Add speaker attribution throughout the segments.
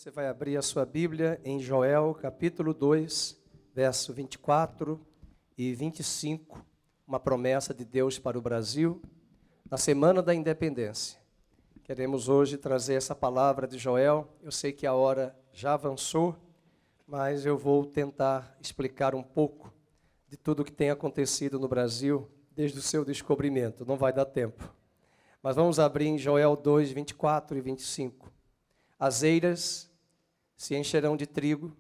Speaker 1: Você vai abrir a sua Bíblia em Joel, capítulo 2, verso 24 e 25, uma promessa de Deus para o Brasil, na Semana da Independência. Queremos hoje trazer essa palavra de Joel. Eu sei que a hora já avançou, mas eu vou tentar explicar um pouco de tudo o que tem acontecido no Brasil desde o seu descobrimento. Não vai dar tempo. Mas vamos abrir em Joel 2, 24 e 25. As eiras se encherão de trigo,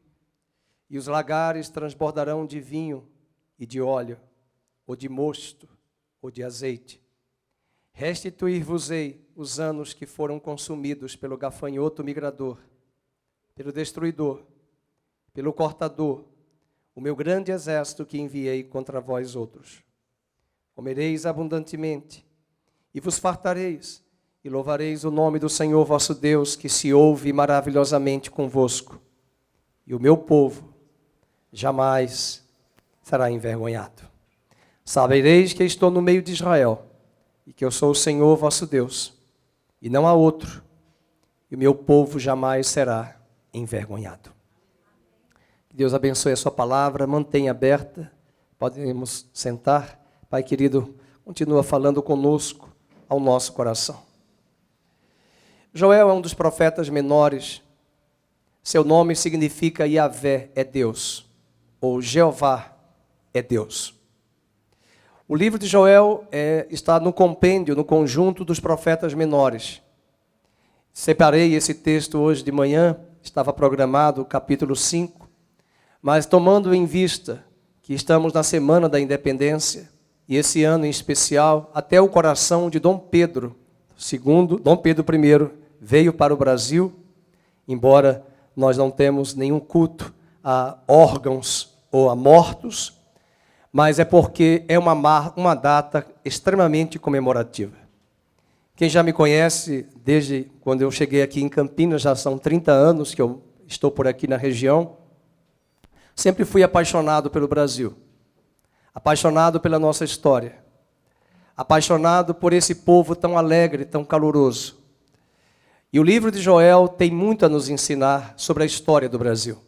Speaker 1: e os lagares transbordarão de vinho e de óleo, ou de mosto, ou de azeite. Restituir-vos-ei os anos que foram consumidos pelo gafanhoto migrador, pelo destruidor, pelo cortador, o meu grande exército que enviei contra vós outros. Comereis abundantemente, e vos fartareis, e louvareis o nome do Senhor vosso Deus, que se ouve maravilhosamente convosco. E o meu povo jamais será envergonhado. Sabereis que estou no meio de Israel, e que eu sou o Senhor vosso Deus, e não há outro, e o meu povo jamais será envergonhado. Que Deus abençoe a sua palavra, mantenha aberta, podemos sentar. Pai querido, continua falando conosco ao nosso coração. Joel é um dos profetas menores. Seu nome significa Yahvé é Deus, ou Jeová é Deus. O livro de Joel está no compêndio, no conjunto dos profetas menores. Separei esse texto hoje de manhã, estava programado o capítulo 5, mas tomando em vista que estamos na Semana da Independência, e esse ano em especial, até o coração de Dom Pedro II, Dom Pedro I, veio para o Brasil, embora nós não temos nenhum culto a órgãos ou a mortos, mas é porque é uma data extremamente comemorativa. Quem já me conhece, desde quando eu cheguei aqui em Campinas, já são 30 anos que eu estou por aqui na região, sempre fui apaixonado pelo Brasil, apaixonado pela nossa história, apaixonado por esse povo tão alegre, tão caloroso. E o livro de Joel tem muito a nos ensinar sobre a história do Brasil.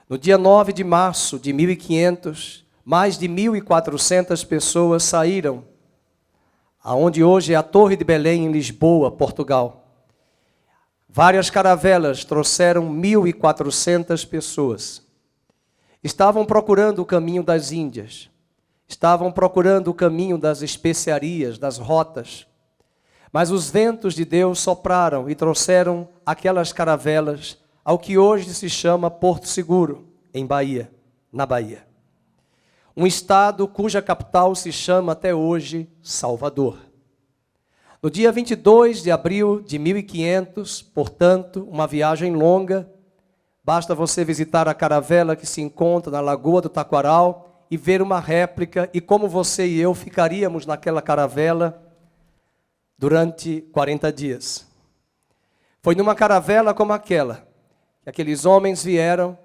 Speaker 1: No dia 9 de março de 1500, mais de 1.400 pessoas saíram, aonde hoje é a Torre de Belém, em Lisboa, Portugal. Várias caravelas trouxeram 1.400 pessoas. Estavam procurando o caminho das Índias, estavam procurando o caminho das especiarias, das rotas. Mas os ventos de Deus sopraram e trouxeram aquelas caravelas ao que hoje se chama Porto Seguro, em Bahia, na Bahia. Um estado cuja capital se chama até hoje Salvador. No dia 22 de abril de 1500, portanto, uma viagem longa, basta você visitar a caravela que se encontra na Lagoa do Taquaral e ver uma réplica, e como você e eu ficaríamos naquela caravela durante 40 dias. Foi numa caravela como aquela que aqueles homens vieram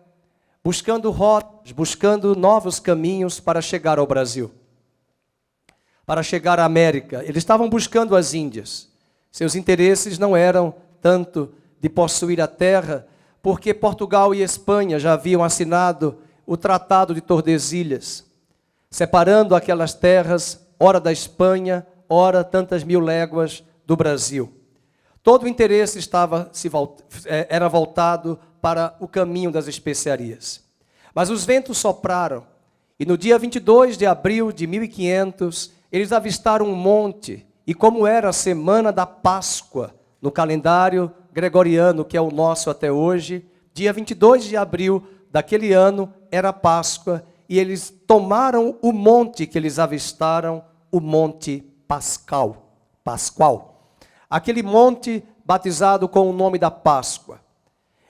Speaker 1: buscando rotas, buscando novos caminhos para chegar ao Brasil, para chegar à América. Eles estavam buscando as Índias. Seus interesses não eram tanto de possuir a terra, porque Portugal e Espanha já haviam assinado o Tratado de Tordesilhas, separando aquelas terras, ora da Espanha, ora tantas mil léguas do Brasil. Todo o interesse era voltado para o caminho das especiarias. Mas os ventos sopraram, e no dia 22 de abril de 1500, eles avistaram um monte, e como era a semana da Páscoa, no calendário gregoriano, que é o nosso até hoje, dia 22 de abril daquele ano era a Páscoa, e eles tomaram o monte que eles avistaram, o Monte Pascal. Aquele monte batizado com o nome da Páscoa.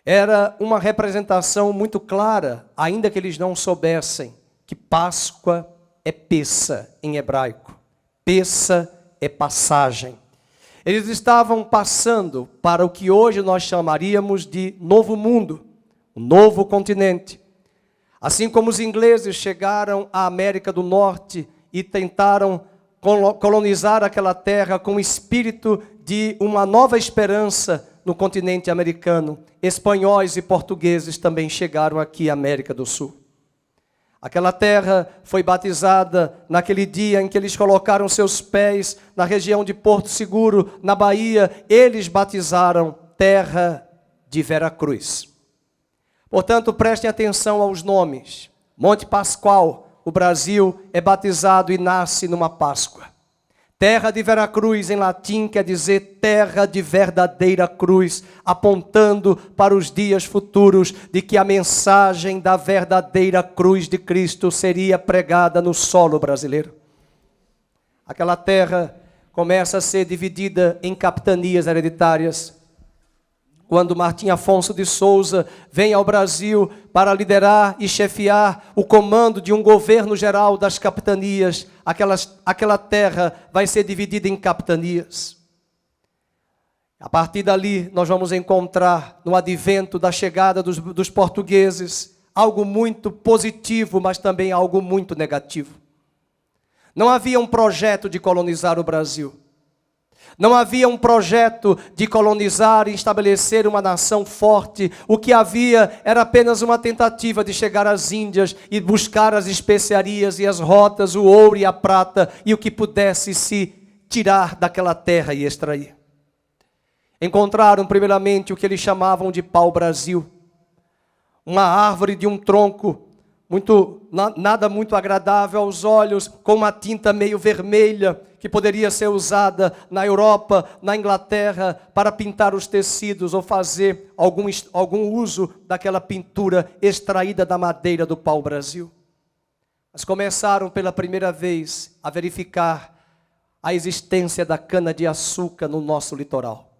Speaker 1: Era uma representação muito clara, ainda que eles não soubessem, que Páscoa é Pessa em hebraico. Pessa é passagem. Eles estavam passando para o que hoje nós chamaríamos de Novo Mundo, um novo continente. Assim como os ingleses chegaram à América do Norte e tentaram colonizar aquela terra com o espírito de uma nova esperança no continente americano, espanhóis e portugueses também chegaram aqui à América do Sul. Aquela terra foi batizada naquele dia em que eles colocaram seus pés na região de Porto Seguro, na Bahia. Eles batizaram Terra de Veracruz. Portanto, prestem atenção aos nomes. Monte Pascoal, o Brasil, é batizado e nasce numa Páscoa. Terra de Veracruz, em latim, quer dizer terra de verdadeira cruz, apontando para os dias futuros de que a mensagem da verdadeira cruz de Cristo seria pregada no solo brasileiro. Aquela terra começa a ser dividida em capitanias hereditárias. Quando Martim Afonso de Souza vem ao Brasil para liderar e chefiar o comando de um governo geral das capitanias, aquela terra vai ser dividida em capitanias. A partir dali, nós vamos encontrar, no advento da chegada dos portugueses, algo muito positivo, mas também algo muito negativo. Não havia um projeto de colonizar o Brasil. Não havia um projeto de colonizar e estabelecer uma nação forte. O que havia era apenas uma tentativa de chegar às Índias e buscar as especiarias e as rotas, o ouro e a prata e o que pudesse se tirar daquela terra e extrair. Encontraram primeiramente o que eles chamavam de pau-brasil, uma árvore de um tronco nada muito agradável aos olhos, com uma tinta meio vermelha, que poderia ser usada na Europa, na Inglaterra, para pintar os tecidos ou fazer algum uso daquela pintura extraída da madeira do pau-brasil. Mas começaram pela primeira vez a verificar a existência da cana-de-açúcar no nosso litoral.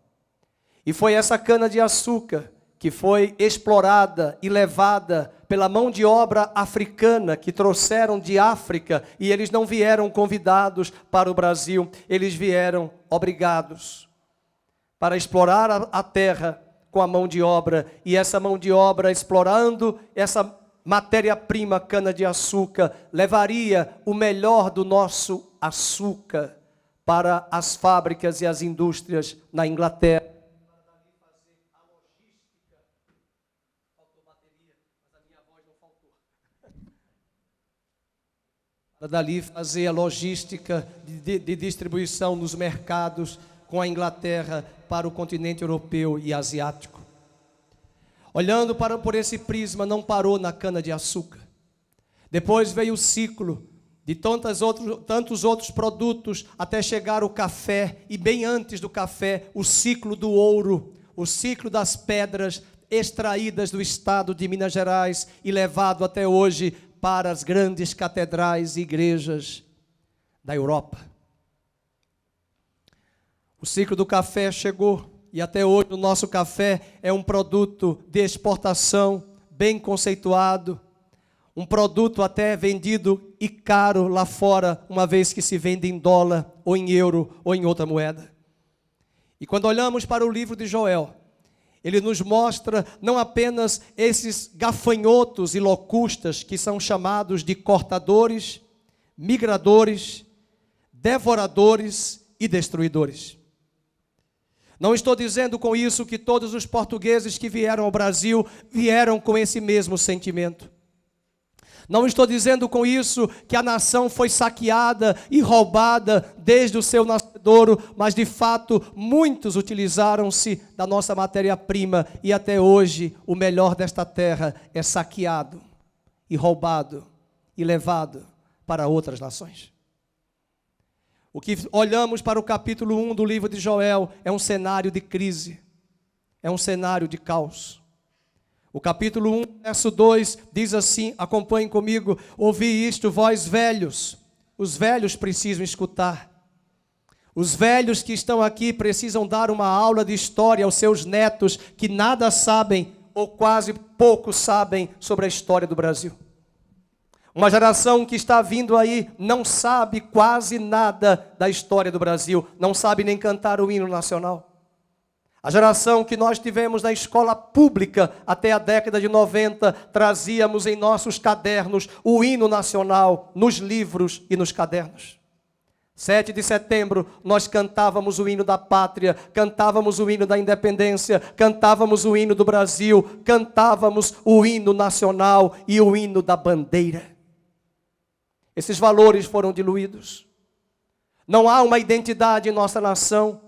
Speaker 1: E foi essa cana-de-açúcar que foi explorada e levada pela mão de obra africana que trouxeram de África, e eles não vieram convidados para o Brasil, eles vieram obrigados para explorar a terra com a mão de obra, e essa mão de obra explorando essa matéria-prima cana-de-açúcar, levaria o melhor do nosso açúcar para as fábricas e as indústrias na Inglaterra. Para dali fazer a logística de distribuição nos mercados com a Inglaterra para o continente europeu e asiático. Olhando por esse prisma, não parou na cana-de-açúcar. Depois veio o ciclo de tantos outros produtos, até chegar o café, e bem antes do café, o ciclo do ouro, o ciclo das pedras extraídas do estado de Minas Gerais e levado até hoje para as grandes catedrais e igrejas da Europa. O ciclo do café chegou e até hoje o nosso café é um produto de exportação bem conceituado, um produto até vendido e caro lá fora, uma vez que se vende em dólar ou em euro ou em outra moeda. E quando olhamos para o livro de Joel, ele nos mostra não apenas esses gafanhotos e locustas que são chamados de cortadores, migradores, devoradores e destruidores. Não estou dizendo com isso que todos os portugueses que vieram ao Brasil vieram com esse mesmo sentimento. Não estou dizendo com isso que a nação foi saqueada e roubada desde o seu nascedouro, mas de fato muitos utilizaram-se da nossa matéria-prima e até hoje o melhor desta terra é saqueado e roubado e levado para outras nações. O que olhamos para o capítulo 1 do livro de Joel é um cenário de crise, é um cenário de caos. O capítulo 1, verso 2, diz assim, acompanhem comigo: ouvi isto, vós velhos. Os velhos precisam escutar. Os velhos que estão aqui precisam dar uma aula de história aos seus netos que nada sabem ou quase pouco sabem sobre a história do Brasil. Uma geração que está vindo aí não sabe quase nada da história do Brasil, não sabe nem cantar o hino nacional. A geração que nós tivemos na escola pública até a década de 90, trazíamos em nossos cadernos o hino nacional, nos livros e nos cadernos. 7 de setembro, nós cantávamos o hino da pátria, cantávamos o hino da independência, cantávamos o hino do Brasil, cantávamos o hino nacional e o hino da bandeira. Esses valores foram diluídos. Não há uma identidade em nossa nação.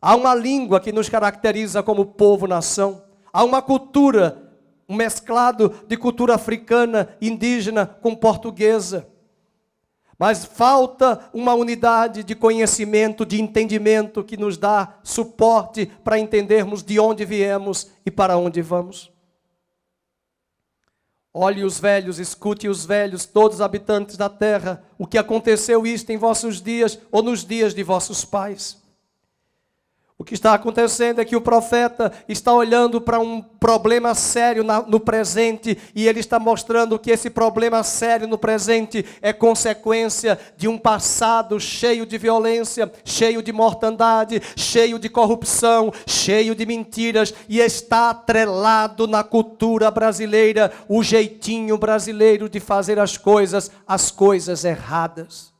Speaker 1: Há uma língua que nos caracteriza como povo-nação. Há uma cultura, um mesclado de cultura africana, indígena com portuguesa. Mas falta uma unidade de conhecimento, de entendimento que nos dá suporte para entendermos de onde viemos e para onde vamos. Olhe os velhos, escute os velhos, todos os habitantes da terra, o que aconteceu isto em vossos dias ou nos dias de vossos pais. O que está acontecendo é que o profeta está olhando para um problema sério no presente e ele está mostrando que esse problema sério no presente é consequência de um passado cheio de violência, cheio de mortandade, cheio de corrupção, cheio de mentiras e está atrelado na cultura brasileira, o jeitinho brasileiro de fazer as coisas erradas.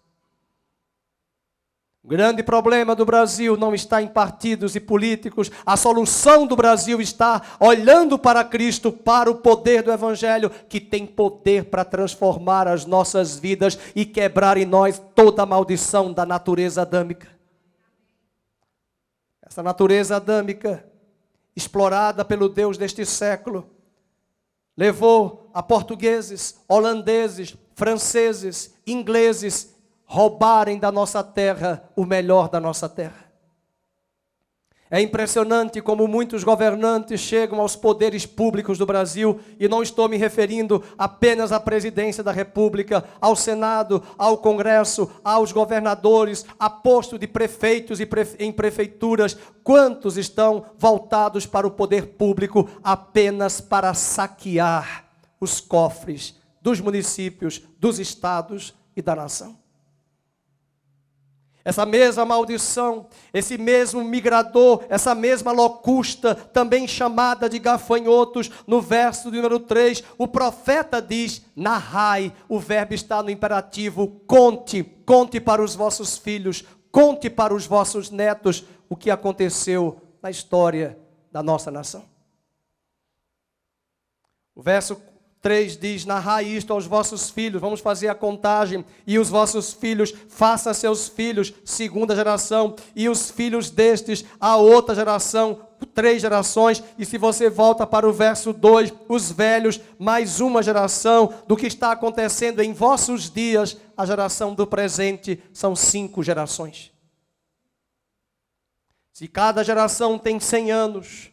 Speaker 1: O grande problema do Brasil não está em partidos e políticos. A solução do Brasil está olhando para Cristo, para o poder do Evangelho, que tem poder para transformar as nossas vidas e quebrar em nós toda a maldição da natureza adâmica. Essa natureza adâmica, explorada pelo Deus deste século, levou a portugueses, holandeses, franceses, ingleses, roubarem da nossa terra o melhor da nossa terra. É impressionante como muitos governantes chegam aos poderes públicos do Brasil, e não estou me referindo apenas à presidência da República, ao Senado, ao Congresso, aos governadores, a posto de prefeitos e em prefeituras. Quantos estão voltados para o poder público apenas para saquear os cofres dos municípios, dos estados e da nação? Essa mesma maldição, esse mesmo migrador, essa mesma locusta, também chamada de gafanhotos, no verso número 3, o profeta diz, narrai, o verbo está no imperativo, conte para os vossos filhos, conte para os vossos netos o que aconteceu na história da nossa nação. O verso 3 diz, narrai isto aos vossos filhos, vamos fazer a contagem, e os vossos filhos, façam seus filhos, segunda geração, e os filhos destes, a outra geração, 3 gerações, e se você volta para o verso 2, os velhos, mais uma geração, do que está acontecendo em vossos dias, a geração do presente, são 5 gerações. Se cada geração tem 100 anos,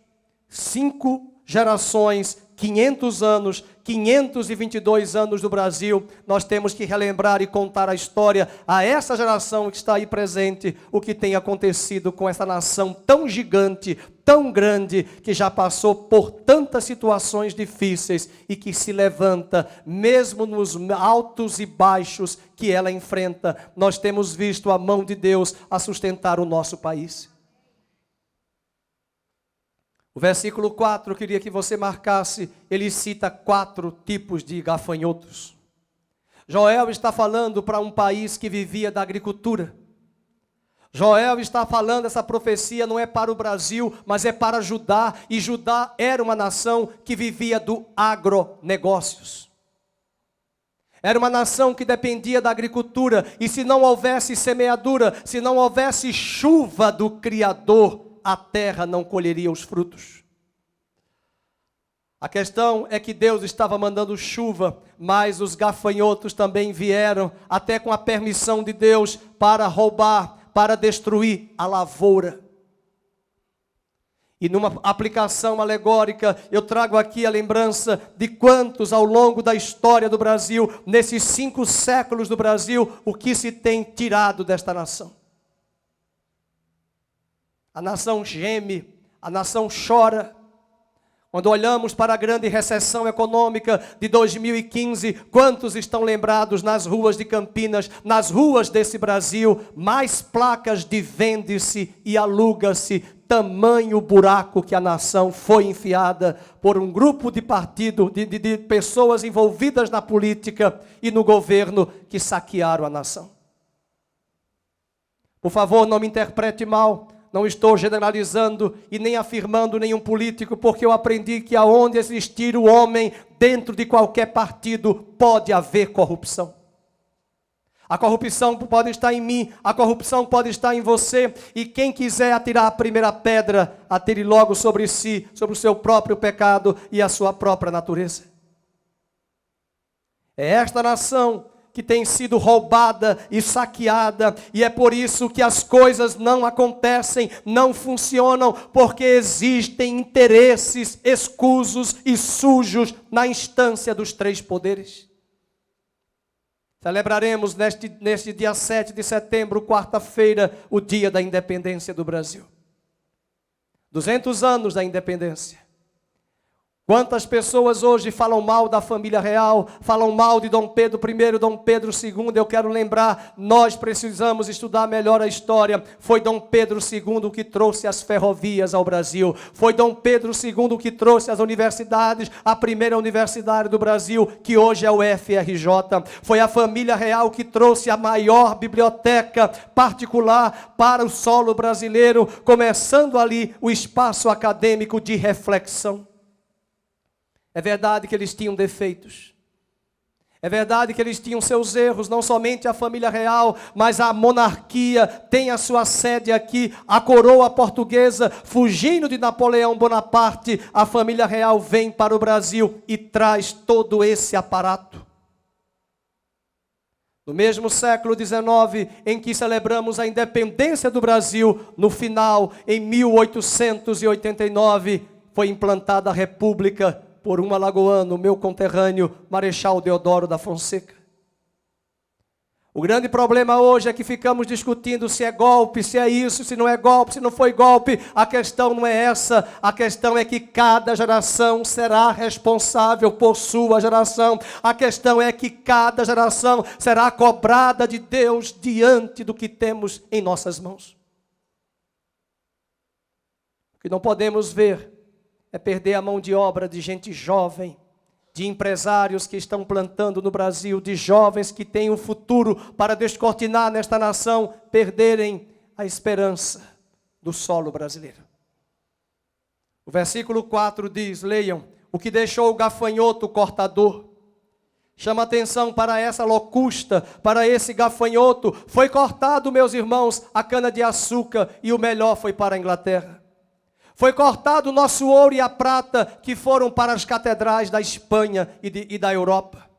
Speaker 1: 5 gerações, 500 anos, 522 anos do Brasil, nós temos que relembrar e contar a história a essa geração que está aí presente, o que tem acontecido com essa nação tão gigante, tão grande, que já passou por tantas situações difíceis e que se levanta, mesmo nos altos e baixos que ela enfrenta. Nós temos visto a mão de Deus a sustentar o nosso país. O versículo 4, eu queria que você marcasse, ele cita 4 tipos de gafanhotos. Joel está falando para um país que vivia da agricultura. Joel está falando, essa profecia não é para o Brasil, mas é para Judá, e Judá era uma nação que vivia do agronegócios. Era uma nação que dependia da agricultura, e se não houvesse semeadura, se não houvesse chuva do Criador, a terra não colheria os frutos. A questão é que Deus estava mandando chuva, mas os gafanhotos também vieram, até com a permissão de Deus, para roubar, para destruir a lavoura. E numa aplicação alegórica, eu trago aqui a lembrança de quantos ao longo da história do Brasil, nesses 5 séculos do Brasil, o que se tem tirado desta nação. A nação geme, a nação chora. Quando olhamos para a grande recessão econômica de 2015, quantos estão lembrados nas ruas de Campinas, nas ruas desse Brasil, mais placas de vende-se e aluga-se, tamanho buraco que a nação foi enfiada por um grupo de partido, de pessoas envolvidas na política e no governo que saquearam a nação. Por favor, não me interprete mal. Não estou generalizando e nem afirmando nenhum político, porque eu aprendi que aonde existir o homem, dentro de qualquer partido, pode haver corrupção. A corrupção pode estar em mim, a corrupção pode estar em você, e quem quiser atirar a primeira pedra, atire logo sobre si, sobre o seu próprio pecado e a sua própria natureza. É esta nação que tem sido roubada e saqueada, e é por isso que as coisas não acontecem, não funcionam, porque existem interesses escusos e sujos na instância dos três poderes. Celebraremos neste dia 7 de setembro, quarta-feira, o dia da independência do Brasil. 200 anos da independência. Quantas pessoas hoje falam mal da família real, falam mal de Dom Pedro I, Dom Pedro II, eu quero lembrar, nós precisamos estudar melhor a história. Foi Dom Pedro II que trouxe as ferrovias ao Brasil, foi Dom Pedro II que trouxe as universidades, a primeira universidade do Brasil, que hoje é o FRJ, foi a família real que trouxe a maior biblioteca particular para o solo brasileiro, começando ali o espaço acadêmico de reflexão. É verdade que eles tinham defeitos. É verdade que eles tinham seus erros, não somente a família real, mas a monarquia tem a sua sede aqui, a coroa portuguesa, fugindo de Napoleão Bonaparte, a família real vem para o Brasil e traz todo esse aparato. No mesmo século XIX, em que celebramos a independência do Brasil, no final, em 1889, foi implantada a República por um alagoano, meu conterrâneo, Marechal Deodoro da Fonseca. O grande problema hoje é que ficamos discutindo se é golpe, se é isso, se não é golpe, se não foi golpe. A questão não é essa, a questão é que cada geração será responsável por sua geração. A questão é que cada geração será cobrada de Deus diante do que temos em nossas mãos. O que não podemos ver é perder a mão de obra de gente jovem, de empresários que estão plantando no Brasil, de jovens que têm um futuro para descortinar nesta nação, perderem a esperança do solo brasileiro. O versículo 4 diz, leiam, o que deixou o gafanhoto cortador. Chama atenção para essa locusta, para esse gafanhoto. Foi cortado, meus irmãos, a cana-de-açúcar e o melhor foi para a Inglaterra. Foi cortado o nosso ouro e a prata que foram para as catedrais da Espanha e da Europa.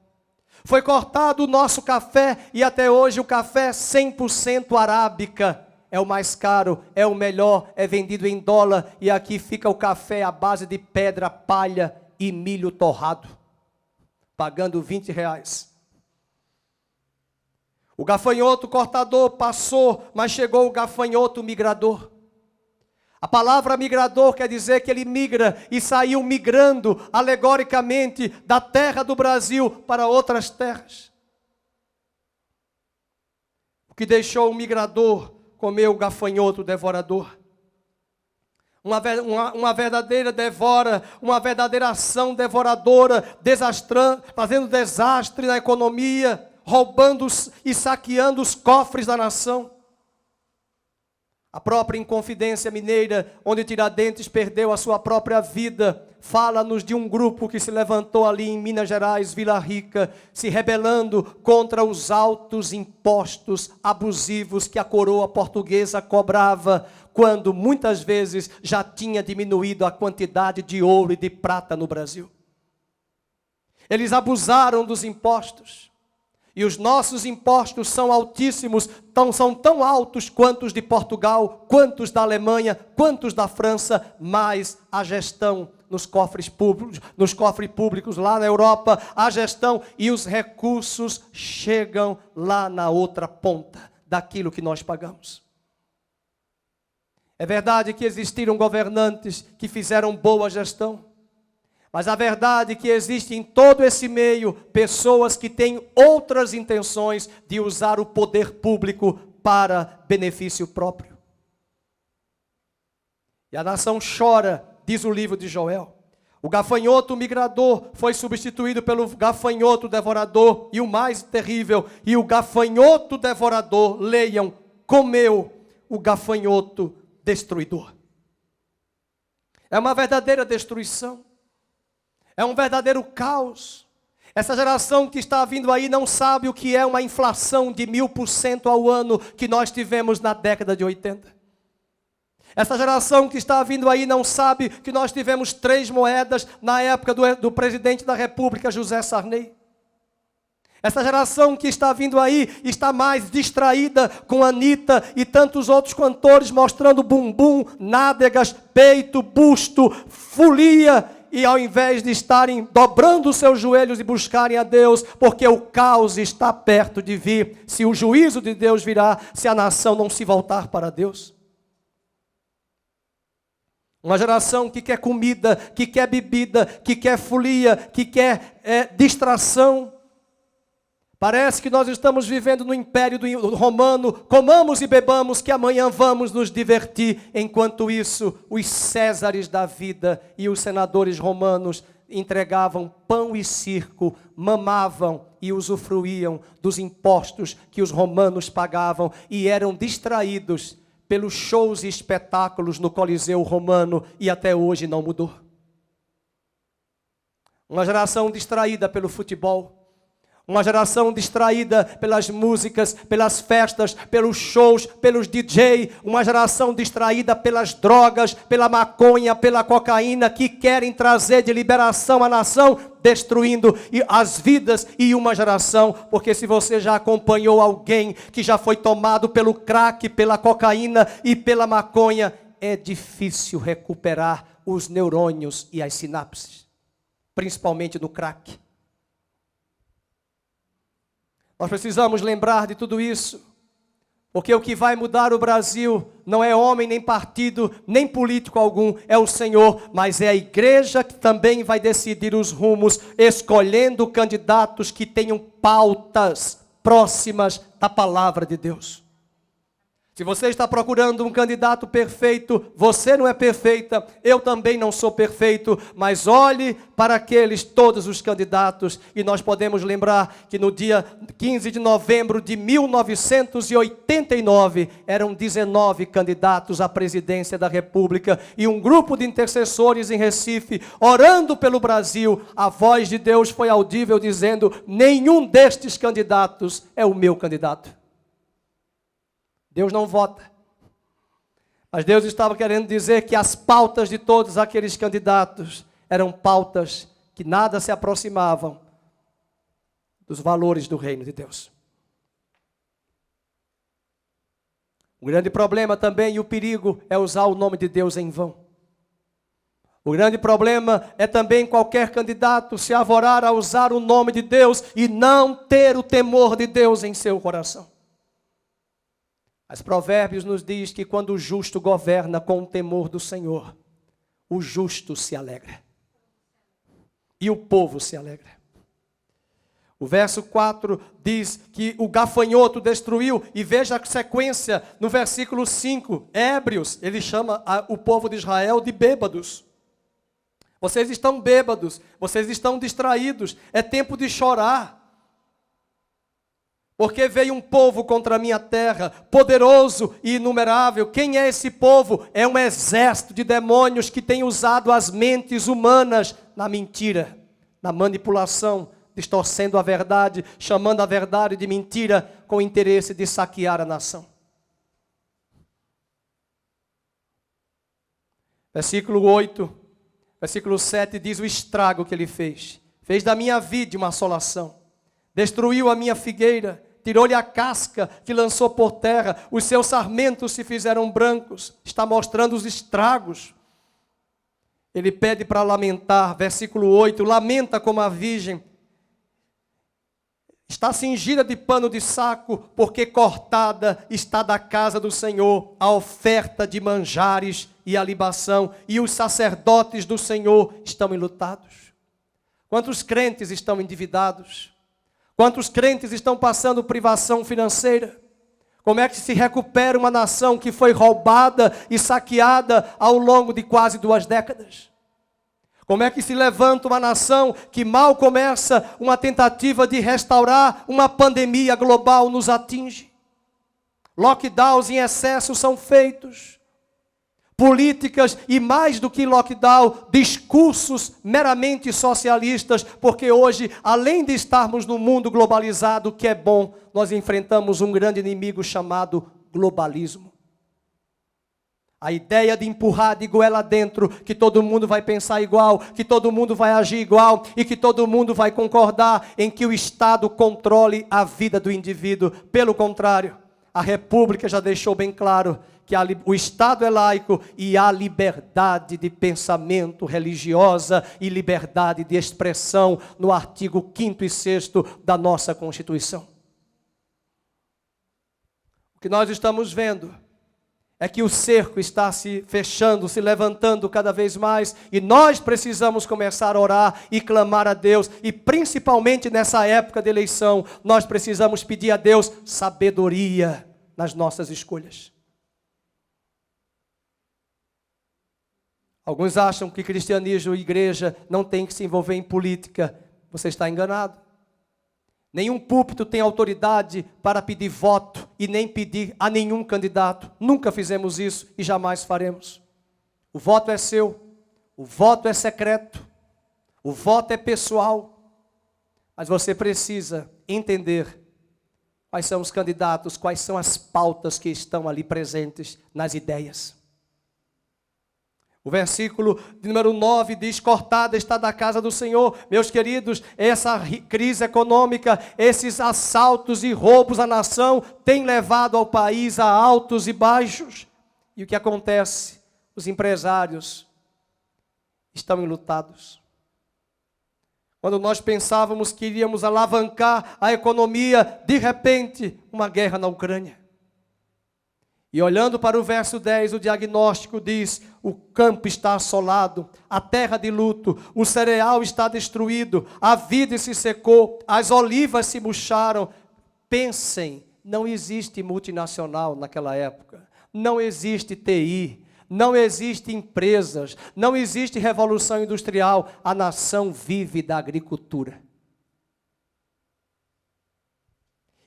Speaker 1: Foi cortado o nosso café e até hoje o café 100% arábica. É o mais caro, é o melhor, é vendido em dólar. E aqui fica o café à base de pedra, palha e milho torrado, pagando R$20. O gafanhoto cortador passou, mas chegou o gafanhoto migrador. A palavra migrador quer dizer que ele migra e saiu migrando alegoricamente da terra do Brasil para outras terras. O que deixou o migrador comer o gafanhoto devorador. Uma verdadeira devora, uma verdadeira ação devoradora, fazendo desastre na economia, roubando e saqueando os cofres da nação. A própria Inconfidência Mineira, onde Tiradentes perdeu a sua própria vida, fala-nos de um grupo que se levantou ali em Minas Gerais, Vila Rica, se rebelando contra os altos impostos abusivos que a coroa portuguesa cobrava, quando muitas vezes já tinha diminuído a quantidade de ouro e de prata no Brasil. Eles abusaram dos impostos. E os nossos impostos são altíssimos, são tão altos quanto os de Portugal, quanto os da Alemanha, quanto os da França, mas a gestão nos cofres públicos lá na Europa, a gestão e os recursos chegam lá na outra ponta daquilo que nós pagamos. É verdade que existiram governantes que fizeram boa gestão. Mas a verdade é que existe em todo esse meio pessoas que têm outras intenções de usar o poder público para benefício próprio. E a nação chora, diz o livro de Joel. O gafanhoto migrador foi substituído pelo gafanhoto devorador, e o mais terrível, e o gafanhoto devorador, leiam, comeu o gafanhoto destruidor. É uma verdadeira destruição. É um verdadeiro caos. Essa geração que está vindo aí não sabe o que é uma inflação de 1000% ao ano que nós tivemos na década de 80. Essa geração que está vindo aí não sabe que nós tivemos 3 moedas na época do presidente da República, José Sarney. Essa geração que está vindo aí está mais distraída com Anitta e tantos outros cantores mostrando bumbum, nádegas, peito, busto, folia. E ao invés de estarem dobrando os seus joelhos e buscarem a Deus, porque o caos está perto de vir, se o juízo de Deus virá, se a nação não se voltar para Deus. Uma geração que quer comida, que quer bebida, que quer folia, que quer distração. Parece que nós estamos vivendo no Império Romano, comamos e bebamos que amanhã vamos nos divertir. Enquanto isso, os Césares da vida e os senadores romanos entregavam pão e circo, mamavam e usufruíam dos impostos que os romanos pagavam e eram distraídos pelos shows e espetáculos no Coliseu Romano e até hoje não mudou. Uma geração distraída pelo futebol. Uma geração distraída pelas músicas, pelas festas, pelos shows, pelos DJ. Uma geração distraída pelas drogas, pela maconha, pela cocaína, que querem trazer de liberação à nação, destruindo as vidas e uma geração. Porque se você já acompanhou alguém que já foi tomado pelo crack, pela cocaína e pela maconha, é difícil recuperar os neurônios e as sinapses, principalmente no crack. Nós precisamos lembrar de tudo isso, porque o que vai mudar o Brasil não é homem, nem partido, nem político algum, é o Senhor, mas é a igreja que também vai decidir os rumos, escolhendo candidatos que tenham pautas próximas da palavra de Deus. Se você está procurando um candidato perfeito, você não é perfeita, eu também não sou perfeito, mas olhe para todos os candidatos, e nós podemos lembrar que no dia 15 de novembro de 1989, eram 19 candidatos à presidência da República, e um grupo de intercessores em Recife, orando pelo Brasil, a voz de Deus foi audível dizendo, nenhum destes candidatos é o meu candidato. Deus não vota, mas Deus estava querendo dizer que as pautas de todos aqueles candidatos eram pautas que nada se aproximavam dos valores do reino de Deus. O grande problema também e o perigo é usar o nome de Deus em vão. O grande problema é também qualquer candidato se arvorar a usar o nome de Deus e não ter o temor de Deus em seu coração. Mas Provérbios nos diz que quando o justo governa com o temor do Senhor, o justo se alegra. E o povo se alegra. O verso 4 diz que o gafanhoto destruiu, e veja a sequência no versículo 5, ébrios, ele chama o povo de Israel de bêbados. Vocês estão bêbados, vocês estão distraídos, é tempo de chorar. Porque veio um povo contra a minha terra, poderoso e inumerável. Quem é esse povo? É um exército de demônios que tem usado as mentes humanas na mentira, na manipulação, distorcendo a verdade, chamando a verdade de mentira, com o interesse de saquear a nação. Versículo 8, versículo 7 diz o estrago que ele fez. Fez da minha vide uma assolação, destruiu a minha figueira, tirou-lhe a casca que lançou por terra, os seus sarmentos se fizeram brancos, está mostrando os estragos. Ele pede para lamentar, versículo 8, lamenta como a virgem, está cingida de pano de saco, porque cortada está da casa do Senhor a oferta de manjares e a libação, e os sacerdotes do Senhor estão enlutados. Quantos crentes estão endividados? Quantos crentes estão passando privação financeira? Como é que se recupera uma nação que foi roubada e saqueada ao longo de quase 2 décadas? Como é que se levanta uma nação que mal começa uma tentativa de restaurar, uma pandemia global nos atinge? Lockdowns em excesso são feitos. Políticas e, mais do que lockdown, discursos meramente socialistas, porque hoje, além de estarmos num mundo globalizado, que é bom, nós enfrentamos um grande inimigo chamado globalismo. A ideia de empurrar de goela dentro, que todo mundo vai pensar igual, que todo mundo vai agir igual e que todo mundo vai concordar em que o Estado controle a vida do indivíduo. Pelo contrário, a República já deixou bem claro que o Estado é laico e há liberdade de pensamento religiosa e liberdade de expressão no artigo 5º e 6º da nossa Constituição. O que nós estamos vendo é que o cerco está se fechando, se levantando cada vez mais, e nós precisamos começar a orar e clamar a Deus, e principalmente nessa época de eleição, nós precisamos pedir a Deus sabedoria nas nossas escolhas. Alguns acham que cristianismo e igreja não tem que se envolver em política. Você está enganado. Nenhum púlpito tem autoridade para pedir voto e nem pedir a nenhum candidato. Nunca fizemos isso e jamais faremos. O voto é seu, o voto é secreto, o voto é pessoal. Mas você precisa entender quais são os candidatos, quais são as pautas que estão ali presentes nas ideias. O versículo de número 9 diz: cortada está da casa do Senhor. Meus queridos, essa crise econômica, esses assaltos e roubos à nação, têm levado ao país a altos e baixos. E o que acontece? Os empresários estão enlutados. Quando nós pensávamos que iríamos alavancar a economia, de repente, uma guerra na Ucrânia. E olhando para o verso 10, o diagnóstico diz: o campo está assolado, a terra de luto, o cereal está destruído, a vide se secou, as olivas se murcharam. Pensem, não existe multinacional naquela época, não existe TI, não existe empresas, não existe revolução industrial, a nação vive da agricultura.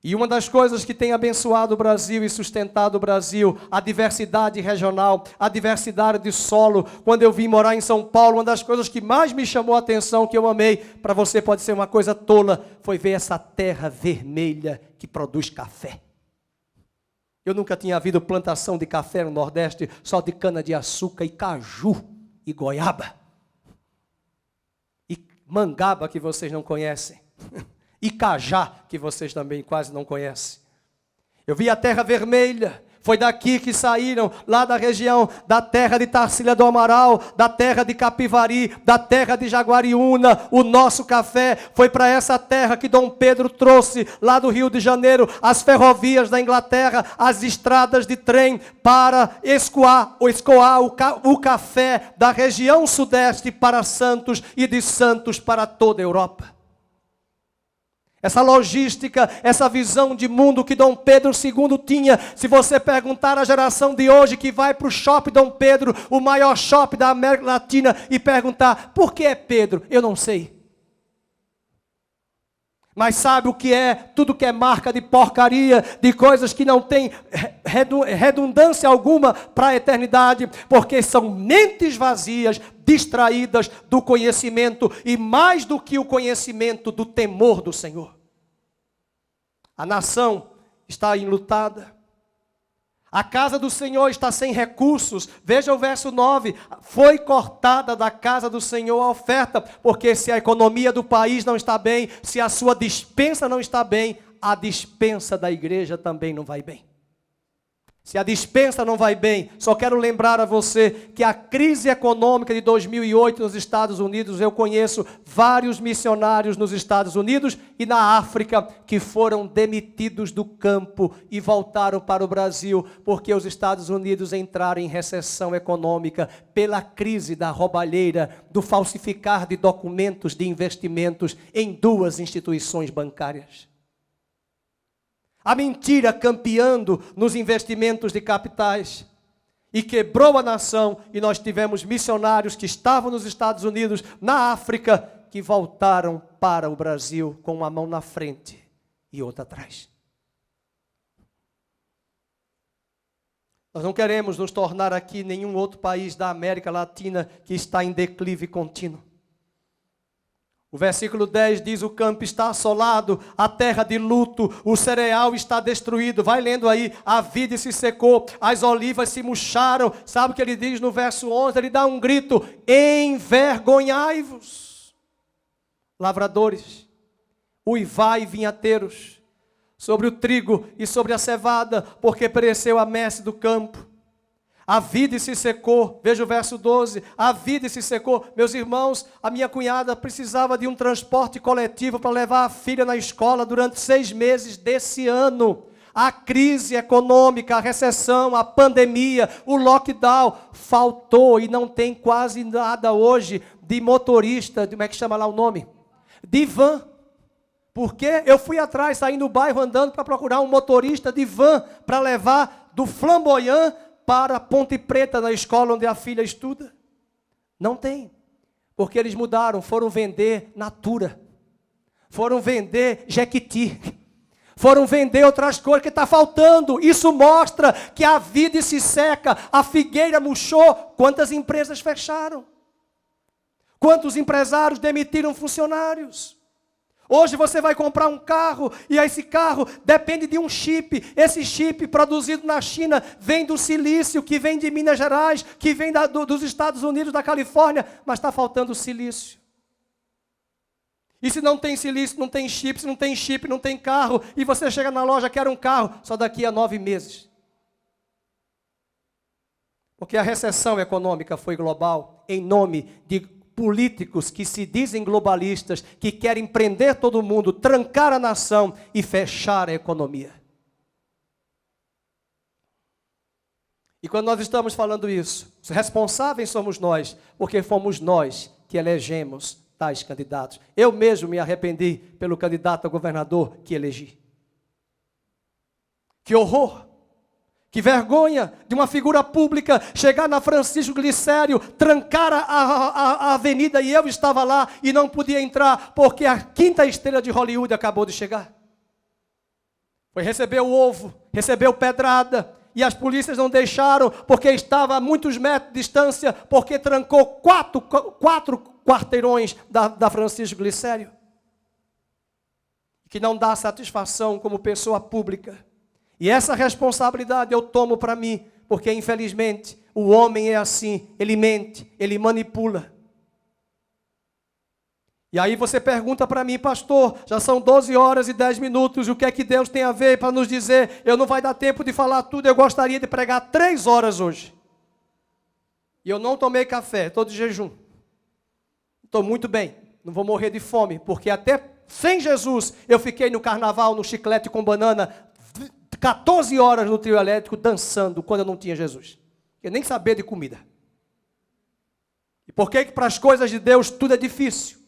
Speaker 1: E uma das coisas que tem abençoado o Brasil e sustentado o Brasil, a diversidade regional, a diversidade de solo. Quando eu vim morar em São Paulo, uma das coisas que mais me chamou a atenção, que eu amei, para você pode ser uma coisa tola, foi ver essa terra vermelha que produz café. Eu nunca tinha havido plantação de café no Nordeste, só de cana-de-açúcar e caju e goiaba. E mangaba, que vocês não conhecem. E cajá, que vocês também quase não conhecem. Eu vi a terra vermelha, foi daqui que saíram, lá da região, da terra de Tarsila do Amaral, da terra de Capivari, da terra de Jaguariúna. O nosso café foi para essa terra que Dom Pedro trouxe, lá do Rio de Janeiro, as ferrovias da Inglaterra, as estradas de trem, para escoar o café da região sudeste para Santos e de Santos para toda a Europa. Essa logística, essa visão de mundo que Dom Pedro II tinha. Se você perguntar à geração de hoje que vai para o shopping Dom Pedro, o maior shopping da América Latina, e perguntar, por que é Pedro? Eu não sei. Mas sabe o que é? Tudo que é marca de porcaria, de coisas que não tem redundância alguma para a eternidade, porque são mentes vazias, distraídas do conhecimento, e mais do que o conhecimento, do temor do Senhor. A nação está enlutada. A casa do Senhor está sem recursos. Veja o verso 9. Foi cortada da casa do Senhor a oferta, porque se a economia do país não está bem, se a sua despensa não está bem, a despensa da igreja também não vai bem. Se a despensa não vai bem, só quero lembrar a você que a crise econômica de 2008 nos Estados Unidos, eu conheço vários missionários nos Estados Unidos e na África que foram demitidos do campo e voltaram para o Brasil, porque os Estados Unidos entraram em recessão econômica pela crise da roubalheira, do falsificar de documentos de investimentos em duas instituições bancárias. A mentira campeando nos investimentos de capitais e quebrou a nação, e nós tivemos missionários que estavam nos Estados Unidos, na África, que voltaram para o Brasil com uma mão na frente e outra atrás. Nós não queremos nos tornar aqui nenhum outro país da América Latina que está em declive contínuo. O versículo 10 diz: o campo está assolado, a terra de luto, o cereal está destruído. Vai lendo aí: a vide se secou, as olivas se murcharam. Sabe o que ele diz no verso 11? Ele dá um grito: envergonhai-vos, lavradores, uivai, vinhateiros, sobre o trigo e sobre a cevada, porque pereceu a messe do campo. A vide se secou. Veja o verso 12. A vide se secou. Meus irmãos, a minha cunhada precisava de um transporte coletivo para levar a filha na escola durante 6 meses desse ano. A crise econômica, a recessão, a pandemia, o lockdown, faltou e não tem quase nada hoje de motorista, como é que chama lá o nome? De van. Porque eu fui atrás, saí no bairro andando para procurar um motorista de van para levar do Flamboyant para Ponte Preta, na escola onde a filha estuda. Não tem. Porque eles mudaram, foram vender Natura. Foram vender Jequiti. Foram vender outras coisas que está faltando. Isso mostra que a vida se seca, a figueira murchou. Quantas empresas fecharam? Quantos empresários demitiram funcionários? Hoje você vai comprar um carro e esse carro depende de um chip. Esse chip produzido na China vem do silício, que vem de Minas Gerais, que vem dos Estados Unidos, da Califórnia, mas está faltando silício. E se não tem silício, não tem chip, se não tem chip, não tem carro, e você chega na loja, quer um carro, só daqui a 9 meses. Porque a recessão econômica foi global, em nome de políticos que se dizem globalistas, que querem prender todo mundo, trancar a nação e fechar a economia. E quando nós estamos falando isso, os responsáveis somos nós, porque fomos nós que elegemos tais candidatos. Eu mesmo me arrependi pelo candidato a governador que elegi. Que horror! Que vergonha de uma figura pública chegar na Francisco Glicério, trancar a avenida, e eu estava lá e não podia entrar porque a 5ª estrela de Hollywood acabou de chegar. Foi receber o ovo, recebeu pedrada, e as polícias não deixaram porque estava a muitos metros de distância, porque trancou quatro quarteirões da Francisco Glicério. Que não dá satisfação como pessoa pública. E essa responsabilidade eu tomo para mim, porque infelizmente o homem é assim, ele mente, ele manipula. E aí você pergunta para mim: pastor, já são 12 horas e 10 minutos, o que é que Deus tem a ver para nos dizer? Eu não vai dar tempo de falar tudo, eu gostaria de pregar 3 horas hoje. E eu não tomei café, estou de jejum. Estou muito bem, não vou morrer de fome, porque até sem Jesus eu fiquei no carnaval, no chiclete com banana, 14 horas no trio elétrico dançando quando eu não tinha Jesus. Eu nem sabia de comida. E por que para as coisas de Deus tudo é difícil?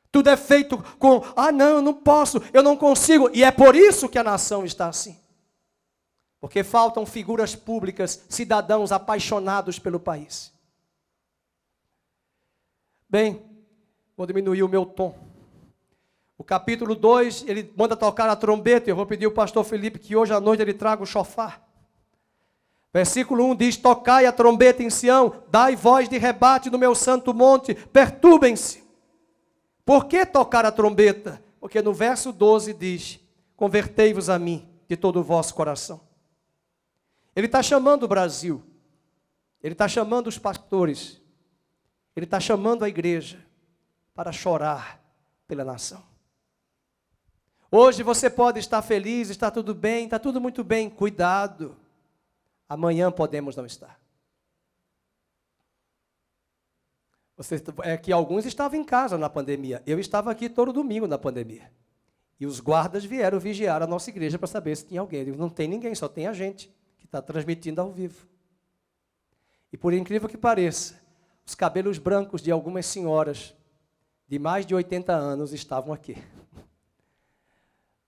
Speaker 1: Tudo é feito com: não, eu não posso, eu não consigo. E é por isso que a nação está assim. Porque faltam figuras públicas, cidadãos apaixonados pelo país. Bem, vou diminuir o meu tom. O capítulo 2, ele manda tocar a trombeta. Eu vou pedir ao pastor Felipe que hoje à noite ele traga o chofar. Versículo 1 diz: tocai a trombeta em Sião, dai voz de rebate no meu santo monte, perturbem-se. Por que tocar a trombeta? Porque no verso 12 diz: convertei-vos a mim de todo o vosso coração. Ele está chamando o Brasil, ele está chamando os pastores, ele está chamando a igreja para chorar pela nação. Hoje você pode estar feliz, está tudo bem, está tudo muito bem. Cuidado, amanhã podemos não estar. É que alguns estavam em casa na pandemia. Eu estava aqui todo domingo na pandemia. E os guardas vieram vigiar a nossa igreja para saber se tinha alguém. Eu digo: não tem ninguém, só tem a gente que está transmitindo ao vivo. E por incrível que pareça, os cabelos brancos de algumas senhoras de mais de 80 anos estavam aqui.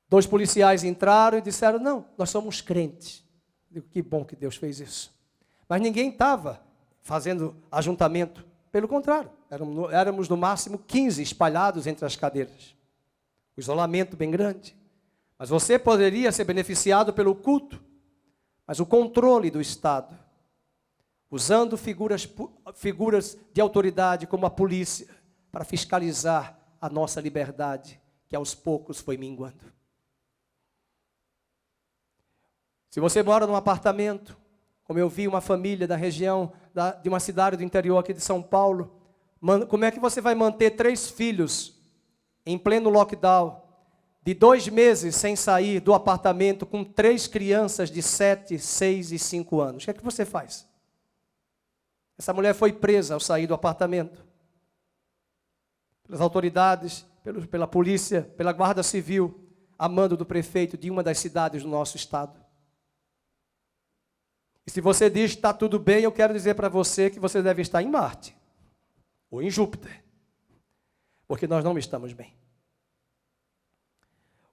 Speaker 1: 2 policiais entraram e disseram: não, nós somos crentes. Eu digo: que bom que Deus fez isso. Mas ninguém estava fazendo ajuntamento. Pelo contrário, éramos no máximo 15 espalhados entre as cadeiras. O isolamento bem grande. Mas você poderia ser beneficiado pelo culto. mas o controle do Estado, usando figuras de autoridade como a polícia, para fiscalizar a nossa liberdade, que aos poucos foi minguando. Se você mora num apartamento, como eu vi uma família da região, de uma cidade do interior aqui de São Paulo, como é que você vai manter 3 filhos em pleno lockdown, de 2 meses sem sair do apartamento, com 3 crianças de 7, 6 e 5 anos? O que é que você faz? Essa mulher foi presa ao sair do apartamento, pelas autoridades, pela polícia, pela guarda civil, a mando do prefeito de uma das cidades do nosso estado. E se você diz que está tudo bem, eu quero dizer para você que você deve estar em Marte, ou em Júpiter, porque nós não estamos bem.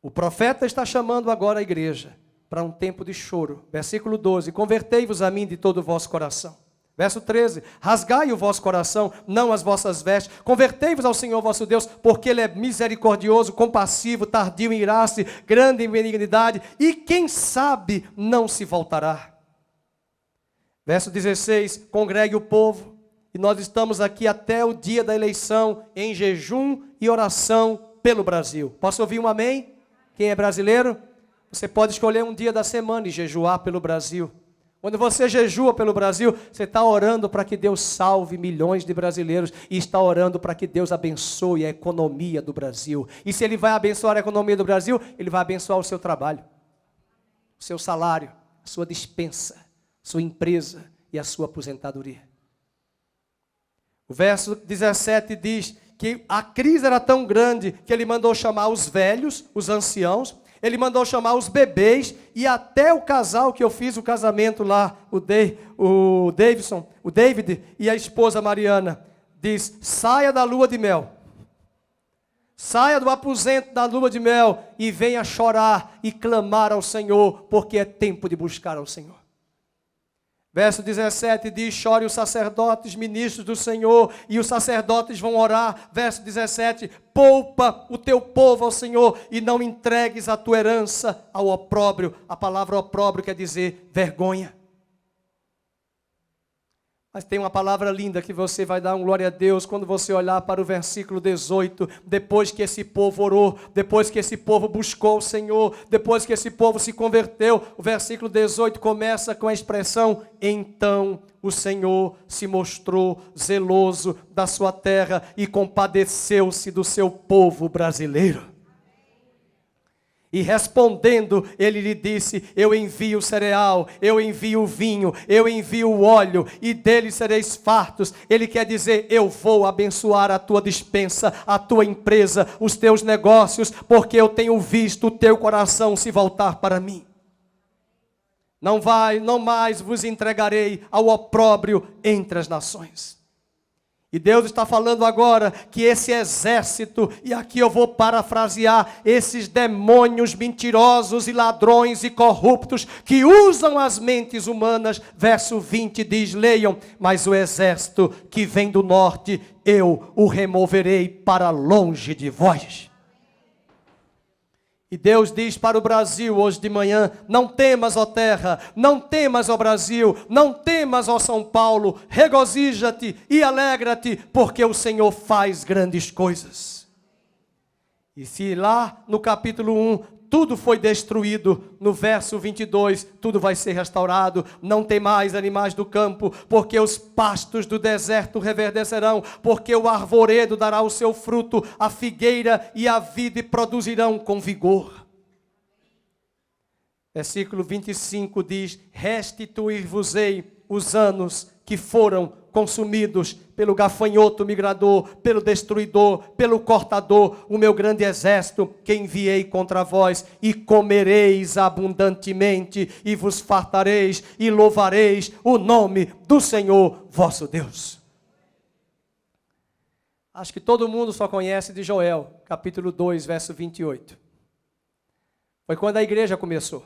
Speaker 1: O profeta está chamando agora a igreja para um tempo de choro. Versículo 12, convertei-vos a mim de todo o vosso coração. Verso 13, rasgai o vosso coração, não as vossas vestes, convertei-vos ao Senhor vosso Deus, porque Ele é misericordioso, compassivo, tardio em irar-se, grande em benignidade, e quem sabe não se voltará. Verso 16, congregue o povo, e nós estamos aqui até o dia da eleição, em jejum e oração pelo Brasil. Posso ouvir um amém? Quem é brasileiro? Você pode escolher um dia da semana e jejuar pelo Brasil. Quando você jejua pelo Brasil, você está orando para que Deus salve milhões de brasileiros e está orando para que Deus abençoe a economia do Brasil. E se Ele vai abençoar a economia do Brasil, Ele vai abençoar o seu trabalho, o seu salário, a sua despensa, a sua empresa e a sua aposentadoria. O verso 17 diz que a crise era tão grande que Ele mandou chamar os velhos, os anciãos, Ele mandou chamar os bebês e até o casal que eu fiz o casamento lá, o David e a esposa Mariana, diz, saia da lua de mel, saia do aposento da lua de mel e venha chorar e clamar ao Senhor, porque é tempo de buscar ao Senhor. Verso 17 diz, chore os sacerdotes, ministros do Senhor, e os sacerdotes vão orar. Verso 17, poupa o teu povo ao Senhor, e não entregues a tua herança ao opróbrio. A palavra opróbrio quer dizer vergonha. Mas tem uma palavra linda que você vai dar um glória a Deus quando você olhar para o versículo 18. Depois que esse povo orou, depois que esse povo buscou o Senhor, depois que esse povo se converteu, o versículo 18 começa com a expressão, então o Senhor se mostrou zeloso da sua terra e compadeceu-se do seu povo brasileiro. E respondendo, ele lhe disse, eu envio o cereal, eu envio o vinho, eu envio o óleo, e dele sereis fartos. Ele quer dizer, eu vou abençoar a tua despensa, a tua empresa, os teus negócios, porque eu tenho visto o teu coração se voltar para mim. Não mais vos entregarei ao opróbrio entre as nações. E Deus está falando agora que esse exército, e aqui eu vou parafrasear, esses demônios mentirosos e ladrões e corruptos que usam as mentes humanas, verso 20 diz, leiam, mas o exército que vem do norte, eu o removerei para longe de vós. E Deus diz para o Brasil hoje de manhã, não temas, ó terra, não temas, ó Brasil, não temas, ó São Paulo, regozija-te e alegra-te, porque o Senhor faz grandes coisas. E se lá no capítulo 1, tudo foi destruído, no verso 22, tudo vai ser restaurado, não tem mais animais do campo, porque os pastos do deserto reverdecerão, porque o arvoredo dará o seu fruto, a figueira e a vide produzirão com vigor. Versículo 25 diz, restituir-vos-ei os anos que foram consumidos pelo gafanhoto migrador, pelo destruidor, pelo cortador, o meu grande exército que enviei contra vós, e comereis abundantemente, e vos fartareis, e louvareis o nome do Senhor vosso Deus. Acho que todo mundo só conhece de Joel, capítulo 2, verso 28. Foi quando a igreja começou.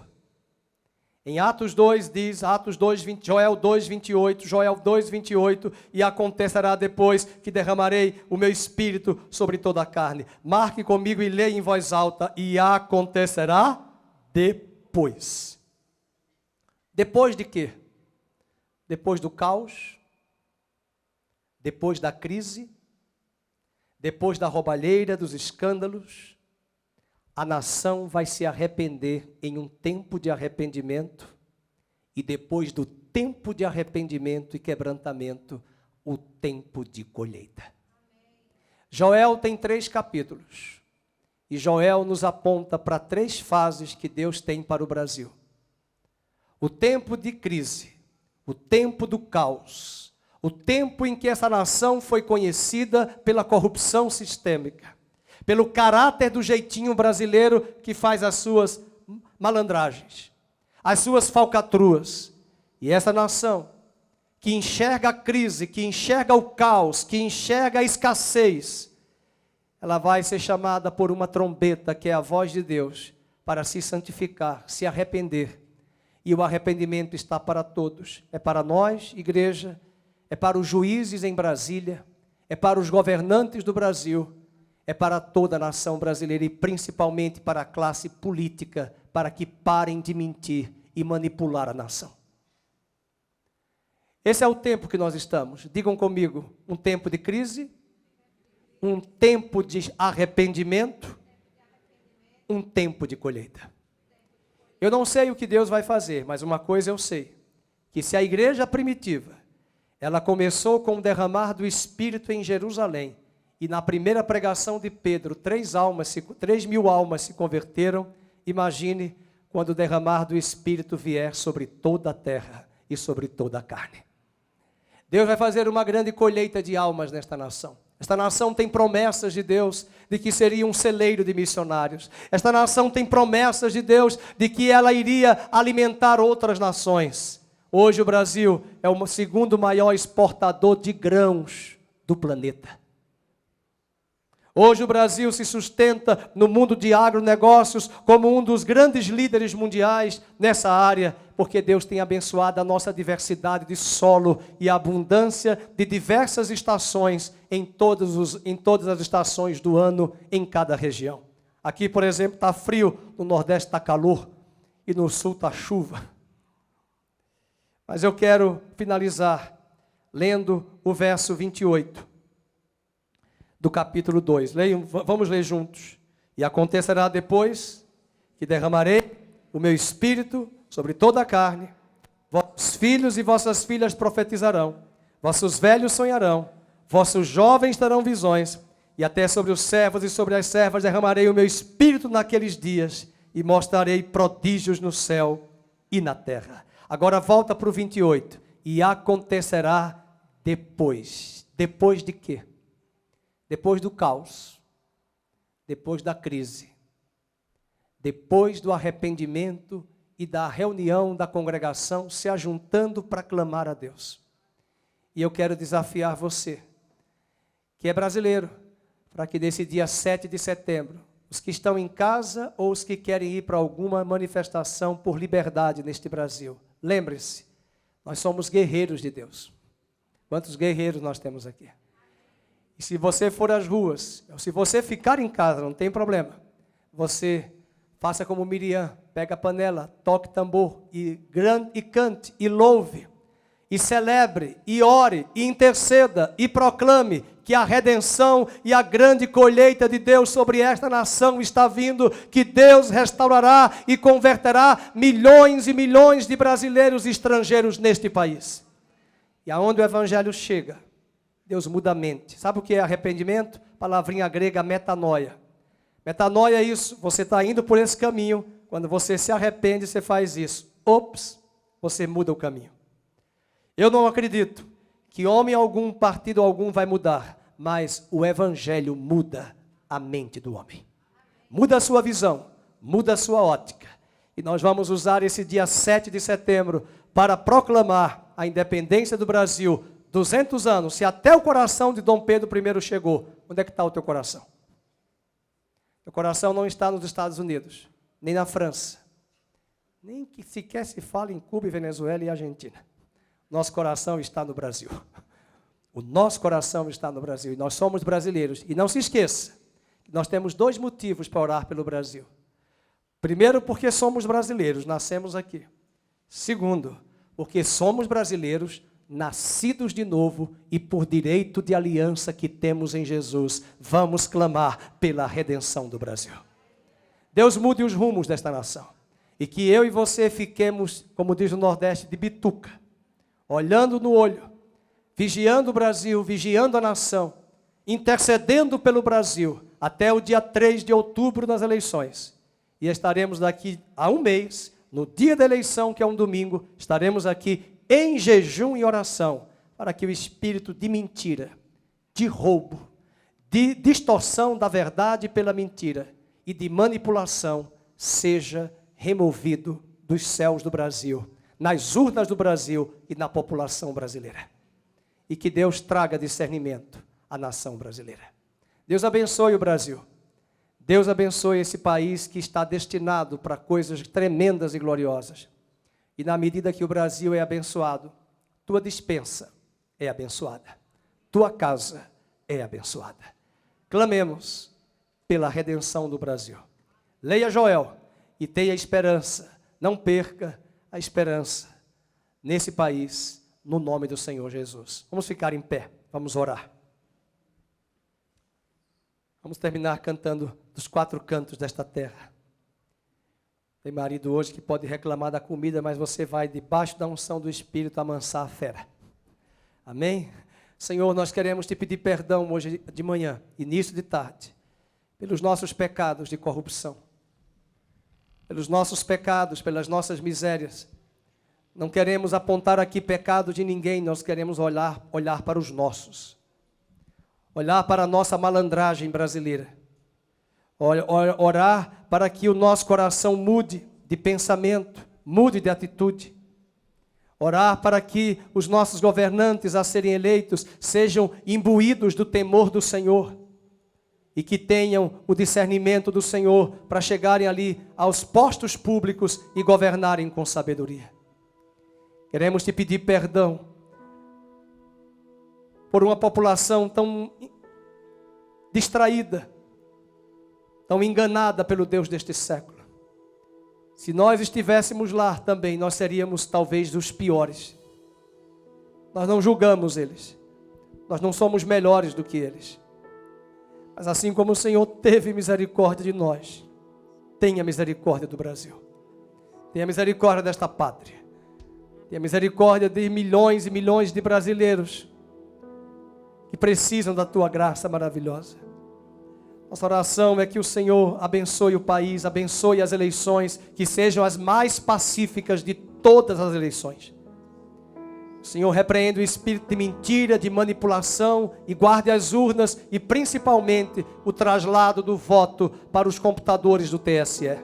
Speaker 1: Em Atos 2 diz, Atos 2, 20, Joel 2, 28, Joel 2, 28, e acontecerá depois que derramarei o meu espírito sobre toda a carne. Marque comigo e leia em voz alta, e acontecerá depois. Depois de quê? Depois do caos, depois da crise, depois da roubalheira, dos escândalos, a nação vai se arrepender em um tempo de arrependimento, e depois do tempo de arrependimento e quebrantamento, o tempo de colheita. Joel tem 3 capítulos, e Joel nos aponta para 3 fases que Deus tem para o Brasil. O tempo de crise, o tempo do caos, o tempo em que essa nação foi conhecida pela corrupção sistêmica, pelo caráter do jeitinho brasileiro que faz as suas malandragens, as suas falcatruas. E essa nação que enxerga a crise, que enxerga o caos, que enxerga a escassez, ela vai ser chamada por uma trombeta, que é a voz de Deus, para se santificar, se arrepender. E o arrependimento está para todos. É para nós, igreja, é para os juízes em Brasília, é para os governantes do Brasil, é para toda a nação brasileira e principalmente para a classe política, para que parem de mentir e manipular a nação. Esse é o tempo que nós estamos. Digam comigo, um tempo de crise, um tempo de arrependimento, um tempo de colheita. Eu não sei o que Deus vai fazer, mas uma coisa eu sei, que se a igreja primitiva, ela começou com o derramar do Espírito em Jerusalém, e na primeira pregação de Pedro, 3.000 almas se converteram, imagine quando o derramar do Espírito vier sobre toda a terra e sobre toda a carne. Deus vai fazer uma grande colheita de almas nesta nação. Esta nação tem promessas de Deus de que seria um celeiro de missionários. Esta nação tem promessas de Deus de que ela iria alimentar outras nações. Hoje o Brasil é o segundo maior exportador de grãos do planeta. Hoje o Brasil se sustenta no mundo de agronegócios como um dos grandes líderes mundiais nessa área, porque Deus tem abençoado a nossa diversidade de solo e a abundância de diversas estações em todas as estações do ano, em cada região. Aqui, por exemplo, está frio, no Nordeste está calor e no Sul está chuva. Mas eu quero finalizar lendo o verso 28. Do capítulo 2, vamos ler juntos. E acontecerá depois que derramarei o meu espírito sobre toda a carne, vossos filhos e vossas filhas profetizarão, vossos velhos sonharão, vossos jovens terão visões, e até sobre os servos e sobre as servas derramarei o meu espírito naqueles dias, e mostrarei prodígios no céu e na terra. Agora volta para o 28, e acontecerá depois. Depois de quê? Depois do caos, depois da crise, depois do arrependimento e da reunião da congregação se ajuntando para clamar a Deus. E eu quero desafiar você, que é brasileiro, para que nesse dia 7 de setembro, os que estão em casa ou os que querem ir para alguma manifestação por liberdade neste Brasil, lembre-se, nós somos guerreiros de Deus. Quantos guerreiros nós temos aqui? E se você for às ruas, ou se você ficar em casa, não tem problema. Você faça como Miriam, pega a panela, toque tambor, e cante, e louve, e celebre, e ore, e interceda, e proclame que a redenção e a grande colheita de Deus sobre esta nação está vindo, que Deus restaurará e converterá milhões e milhões de brasileiros e estrangeiros neste país. E aonde o evangelho chega, Deus muda a mente. Sabe o que é arrependimento? Palavrinha grega metanoia. Metanoia é isso, você está indo por esse caminho, quando você se arrepende, você faz isso. Ops, você muda o caminho. Eu não acredito que homem algum, partido algum vai mudar, mas o evangelho muda a mente do homem. Muda a sua visão, muda a sua ótica. E nós vamos usar esse dia 7 de setembro para proclamar a independência do Brasil. 200 anos, se até o coração de Dom Pedro I chegou, onde é que está o teu coração? Teu coração não está nos Estados Unidos, nem na França, nem que sequer se fala em Cuba, Venezuela e Argentina. Nosso coração está no Brasil. O nosso coração está no Brasil e nós somos brasileiros. E não se esqueça, nós temos 2 motivos para orar pelo Brasil. Primeiro, porque somos brasileiros, nascemos aqui. Segundo, porque somos brasileiros, nascidos de novo e por direito de aliança que temos em Jesus, vamos clamar pela redenção do Brasil. Deus mude os rumos desta nação. E que eu e você fiquemos, como diz o Nordeste, de bituca, olhando no olho, vigiando o Brasil, vigiando a nação, intercedendo pelo Brasil, até o dia 3 de outubro nas eleições. E estaremos daqui a um mês, no dia da eleição, que é um domingo, estaremos aqui em jejum e oração, para que o espírito de mentira, de roubo, de distorção da verdade pela mentira e de manipulação seja removido dos céus do Brasil, nas urnas do Brasil e na população brasileira. E que Deus traga discernimento à nação brasileira. Deus abençoe o Brasil. Deus abençoe esse país que está destinado para coisas tremendas e gloriosas. E na medida que o Brasil é abençoado, tua despensa é abençoada. Tua casa é abençoada. Clamemos pela redenção do Brasil. Leia Joel e tenha esperança. Não perca a esperança nesse país, no nome do Senhor Jesus. Vamos ficar em pé, vamos orar. Vamos terminar cantando dos 4 cantos desta terra. Tem marido hoje que pode reclamar da comida, mas você vai debaixo da unção do Espírito amansar a fera. Amém? Senhor, nós queremos te pedir perdão hoje de manhã, início de tarde, pelos nossos pecados de corrupção, pelos nossos pecados, pelas nossas misérias. Não queremos apontar aqui pecado de ninguém, nós queremos olhar para os nossos. Olhar para a nossa malandragem brasileira. Orar para que o nosso coração mude de pensamento, mude de atitude. Orar para que os nossos governantes a serem eleitos sejam imbuídos do temor do Senhor e que tenham o discernimento do Senhor para chegarem ali aos postos públicos e governarem com sabedoria. Queremos te pedir perdão por uma população tão distraída, tão enganada pelo Deus deste século. Se nós estivéssemos lá também, nós seríamos talvez dos piores. Nós não julgamos eles. Nós não somos melhores do que eles. Mas assim como o Senhor teve misericórdia de nós, tenha misericórdia do Brasil. Tenha misericórdia desta pátria. Tenha misericórdia de milhões e milhões de brasileiros que precisam da tua graça maravilhosa. Nossa oração é que o Senhor abençoe o país, abençoe as eleições, que sejam as mais pacíficas de todas as eleições. O Senhor repreende o espírito de mentira, de manipulação e guarde as urnas e principalmente o traslado do voto para os computadores do TSE.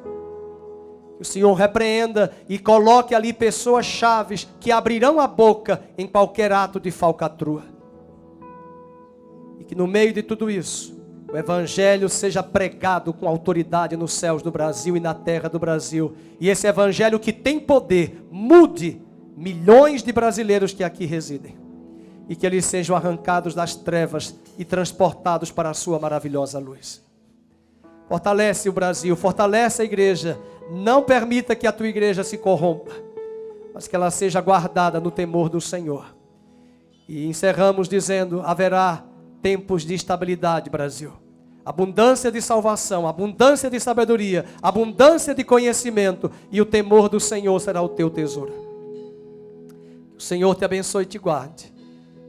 Speaker 1: Que o Senhor repreenda e coloque ali pessoas chaves que abrirão a boca em qualquer ato de falcatrua. E que no meio de tudo isso, o Evangelho seja pregado com autoridade nos céus do Brasil e na terra do Brasil. E esse Evangelho que tem poder, mude milhões de brasileiros que aqui residem. E que eles sejam arrancados das trevas e transportados para a sua maravilhosa luz. Fortalece o Brasil, fortalece a igreja. Não permita que a tua igreja se corrompa, mas que ela seja guardada no temor do Senhor. E encerramos dizendo, haverá tempos de estabilidade, Brasil. Abundância de salvação, abundância de sabedoria, abundância de conhecimento, e o temor do Senhor será o teu tesouro. Que o Senhor te abençoe e te guarde.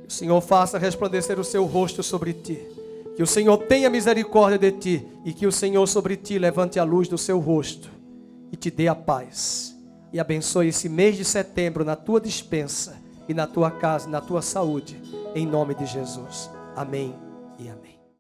Speaker 1: Que o Senhor faça resplandecer o seu rosto sobre ti. Que o Senhor tenha misericórdia de ti e que o Senhor sobre ti levante a luz do seu rosto e te dê a paz. E abençoe esse mês de setembro na tua despensa e na tua casa e na tua saúde, em nome de Jesus. Amém e amém.